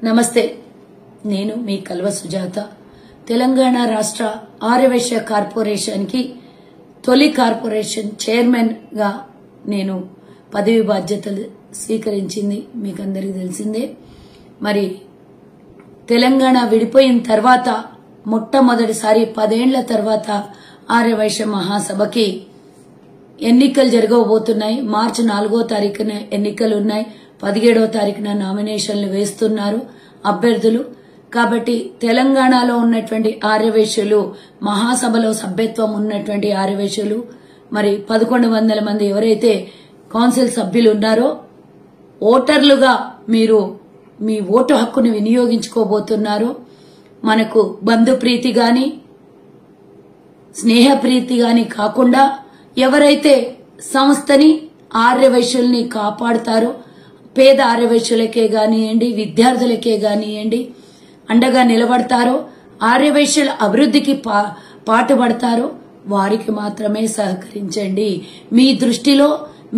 నమస్తే, నేను మీ కల్వ సుజాత. తెలంగాణ రాష్ట్ర ఆర్యవైశ్య కార్పొరేషన్ కి తొలి కార్పొరేషన్ చైర్మన్ గా నేను పదవి బాధ్యతలు స్వీకరించింది మీకు అందరికీ తెలిసిందే. మరి తెలంగాణ విడిపోయిన తర్వాత మొట్టమొదటిసారి 10 ఏళ్ల తర్వాత ఆర్యవైశ్య మహాసభకి ఎన్నికలు జరగబోతున్నాయి. మార్చి 4వ తారీఖున ఎన్నికలు ఉన్నాయి. 17వ తారీఖున నామినేషన్లు వేస్తున్నారు అభ్యర్థులు. కాబట్టి తెలంగాణలో ఉన్నటువంటి ఆర్యవైశ్యులు, మహాసభలో సభ్యత్వం ఉన్నటువంటి ఆర్యవైశ్యులు, మరి 1100 మంది ఎవరైతే కౌన్సిల్ సభ్యులు ఉన్నారో ఓటర్లుగా మీరు మీ ఓటు హక్కును వినియోగించుకోబోతున్నారు. మనకు బంధుప్రీతి గాని స్నేహప్రీతి గాని కాకుండా ఎవరైతే సంస్థని ఆర్యవైశ్యుల్ని కాపాడుతారో, పేద ఆర్యవైశ్యులకే గానియండి, విద్యార్థులకే గానియండి అండగా నిలబడతారో, ఆర్యవైశ్యుల అభివృద్ధికి పాటుపడతారో వారికి మాత్రమే సహకరించండి. మీ దృష్టిలో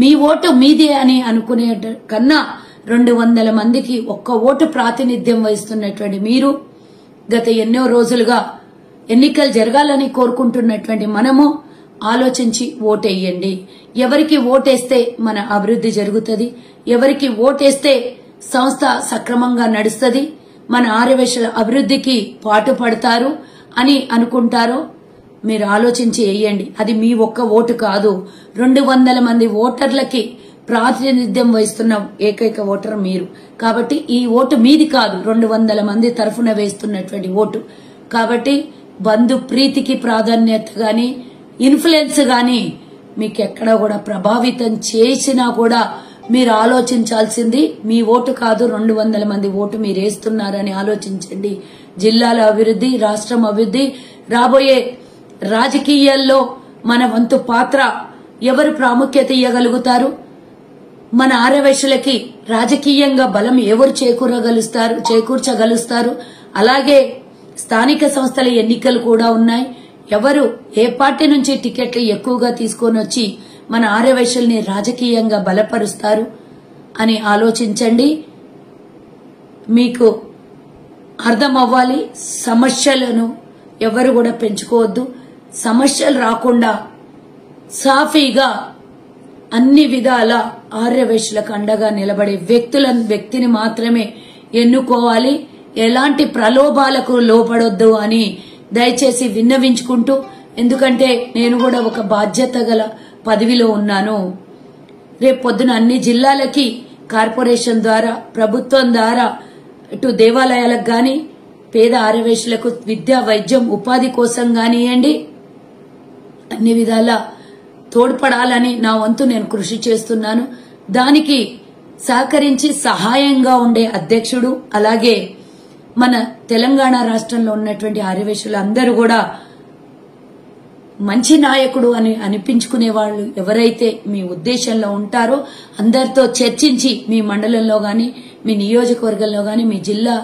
మీ ఓటు మీదే అని అనుకునే కన్నా 200 మందికి ఒక్క ఓటు ప్రాతినిధ్యం వహిస్తున్నటువంటి మీరు, గత ఎన్నో రోజులుగా ఎన్నికలు జరగాలని కోరుకుంటున్నటువంటి మనము ఆలోచించి ఓటేయండి. ఎవరికి ఓటేస్తే మన అభివృద్ధి జరుగుతుంది, ఎవరికి ఓటేస్తే సంస్థ సక్రమంగా నడుస్తుంది, మన ఆర్యవైశ్యుల అభివృద్ధికి పాటుపడతారు అని అనుకుంటారో మీరు ఆలోచించి వేయండి. అది మీ ఒక్క ఓటు కాదు, 200 మంది ఓటర్లకి ప్రాతినిధ్యం వహిస్తున్న ఏకైక ఓటర్ మీరు. కాబట్టి ఈ ఓటు మీది కాదు, 200 మంది తరఫున వేస్తున్నటువంటి ఓటు. కాబట్టి బంధు ప్రీతికి ప్రాధాన్యత గాని, ఇన్ఫ్లుయెన్స్ గాని మీకెక్కడా కూడా ప్రభావితం చేసినా కూడా మీరు ఆలోచించాల్సింది మీ ఓటు కాదు, 200 మంది ఓటు మీరు వేస్తున్నారని ఆలోచించండి. జిల్లాల అభివృద్ధి, రాష్ట్రం అభివృద్ధి, రాబోయే రాజకీయాల్లో మన వంతు పాత్ర ఎవరు ప్రాముఖ్యత ఇవ్వగలుగుతారు, మన ఆర్యవైశ్యులకి రాజకీయంగా బలం ఎవరు చేకూర్చగలుస్తారు. అలాగే స్థానిక సంస్థల ఎన్నికలు కూడా ఉన్నాయి. ఎవరు ఏ పార్టీ నుంచి టికెట్లు ఎక్కువగా తీసుకొని వచ్చి మన ఆర్యవైశ్యుల్ని రాజకీయంగా బలపరుస్తారు అని ఆలోచించండి. మీకు అర్థం అవ్వాలి, సమస్యలను ఎవరు కూడా పెంచుకోవద్దు. సమస్యలు రాకుండా సాఫీగా అన్ని విధాల ఆర్యవైశ్యులకు అండగా నిలబడే వ్యక్తిని మాత్రమే ఎన్నుకోవాలి. ఎలాంటి ప్రలోభాలకు లోపడొద్దు అని దయచేసి విన్నవించుకుంటూ, ఎందుకంటే నేను కూడా ఒక బాధ్యత గల పదవిలో ఉన్నాను. రేపు పొద్దున అన్ని జిల్లాలకి కార్పొరేషన్ ద్వారా, ప్రభుత్వం ద్వారా, ఇటు దేవాలయాలకు గాని, పేద ఆర్యవైశ్యులకు విద్య, వైద్యం, ఉపాధి కోసం గానియండి అన్ని విధాల తోడ్పడాలని నా వంతు నేను కృషి చేస్తున్నాను. దానికి సహకరించి సహాయంగా ఉండే అధ్యక్షుడు, అలాగే మన తెలంగాణ రాష్ట్రంలో ఉన్నటువంటి ఆర్యవైశ్యులు అందరూ కూడా మంచి నాయకుడు అని అనిపించుకునే వాళ్ళు ఎవరైతే మీ ఉద్దేశంలో ఉంటారో అందరితో చర్చించి, మీ మండలంలో గాని, మీ నియోజకవర్గంలో గాని, మీ జిల్లా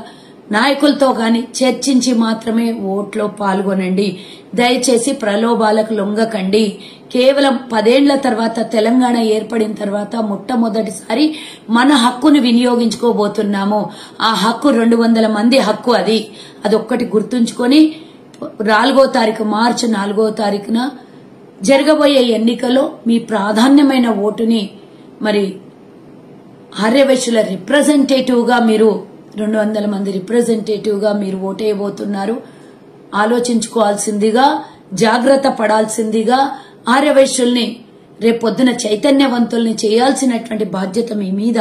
నాయకులతో గాని చర్చించి మాత్రమే ఓట్లో పాల్గొనండి. దయచేసి ప్రలోభాలకు లొంగకండి. కేవలం 10 ఏళ్ల తర్వాత, తెలంగాణ ఏర్పడిన తర్వాత మొట్టమొదటిసారి మన హక్కును వినియోగించుకోబోతున్నాము. ఆ హక్కు 200 మంది హక్కు. అదొక్కటి గుర్తుంచుకొని మార్చి 4వ తారీఖున జరగబోయే ఎన్నికల్లో మీ ప్రాధాన్యమైన ఓటుని మరి ఆర్యవైశ్యుల రిప్రజెంటేటివ్ గా మీరు 200 మంది రిప్రజెంటేటివ్ గా మీరు ఓటేయబోతున్నారు. ఆలోచించుకోవాల్సిందిగా, జాగ్రత్త పడాల్సిందిగా, ఆర్యవైశ్యుల్ని రేపొద్దున చైతన్యవంతుల్ని చేయాల్సినటువంటి బాధ్యత మీ మీద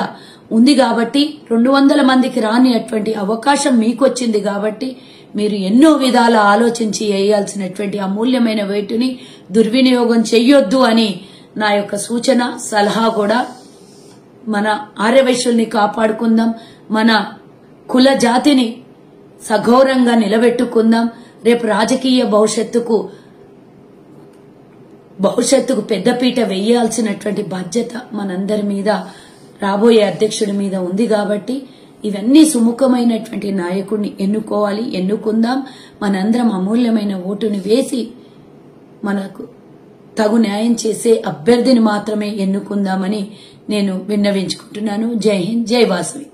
ఉంది. కాబట్టి 200 మందికి రాని అటువంటి అవకాశం మీకొచ్చింది. కాబట్టి మీరు ఎన్నో విధాల ఆలోచించి వేయాల్సినటువంటి అమూల్యమైన వేటుని దుర్వినియోగం చెయ్యొద్దు అని నా యొక్క సూచన, సలహా కూడా. మన ఆర్యవైశ్యుల్ని కాపాడుకుందాం, మన కుల జాతిని సగౌరవంగా నిలబెట్టుకుందాం. రేపు రాజకీయ భవిష్యత్తుకు పెద్దపీట వేయాల్సినటువంటి బాధ్యత మనందరి మీద, రాబోయే అధ్యక్షుడి మీద ఉంది. కాబట్టి ఇవన్నీ సుముఖమైనటువంటి నాయకుడిని ఎన్నుకుందాం. మనందరం అమూల్యమైన ఓటుని వేసి మనకు తగు న్యాయం చేసే అభ్యర్థిని మాత్రమే ఎన్నుకుందామని నేను విన్నవించుకుంటున్నాను. జై హింద్, జై వాసవి.